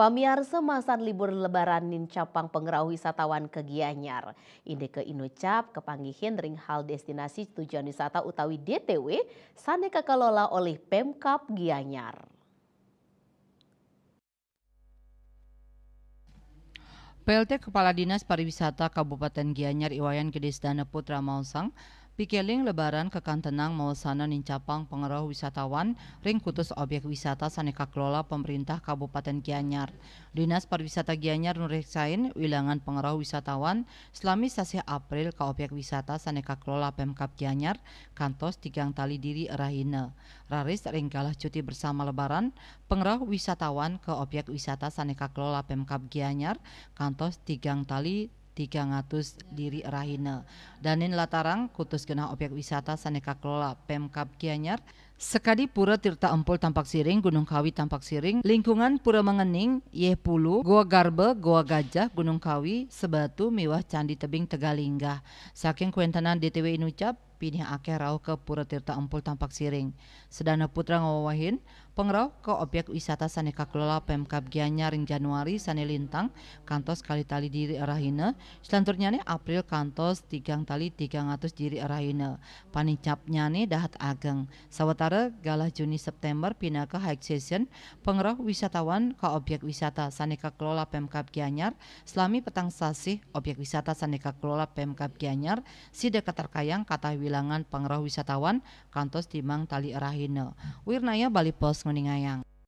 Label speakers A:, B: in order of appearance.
A: Pamiarsa masan libur lebaran nin capang pengerau wisatawan ke Gianyar. Inde ke Inucap kepanggihin ring hal destinasi tujuan wisata utawi DTW sane kekelola oleh Pemkab Gianyar.
B: PLT Kepala Dinas Pariwisata Kabupaten Gianyar Iwayan Gedesdana Putra Mausang pikeling lebaran kekantenang mausana nincapang pengeroh wisatawan ring kutus objek wisata saneka kelola pemerintah Kabupaten Gianyar. Dinas Pariwisata Gianyar nureksain wilangan pengeroh wisatawan selami sasi April ke objek wisata saneka kelola Pemkab Gianyar kantos tigang tali diri erahina. Raris ring galah cuti bersama lebaran pengeroh wisatawan ke objek wisata saneka kelola Pemkab Gianyar kantos tigang tali 300 diri rahina. Danin latarang kutus genah objek wisata saneka kelola Pemkab Gianyar sekadi Pura Tirta Empul Tampak Siring, Gunung Kawi Tampak Siring, lingkungan Pura Mengening, Yehpulu, Goa Garbe, Goa Gajah, Gunung Kawi, Sebatu, Miwah Candi Tebing Tegalinggah. Saking kuentanan DTW Inucap pinih akeh rauh ke Pura Tirta Empul Tampak Siring. Sedana putra ngawawahin pengrauh ke objek wisata saneka kelola Pemkab Gianyar ring Januari sane lintang kantos kali tali diri arahina selanturnya April kantos tigang tali 300 diri arahina panicapnya dahat ageng sawatara galah Juni September pindah ke high season pengrauh wisatawan ke objek wisata saneka kelola Pemkab Gianyar selami petang sasih objek wisata saneka kelola Pemkab Gianyar sida katarkayang kata wilangan pengrauh wisatawan kantos timang tali arahina Wirnaya Bali Pos nguningayang.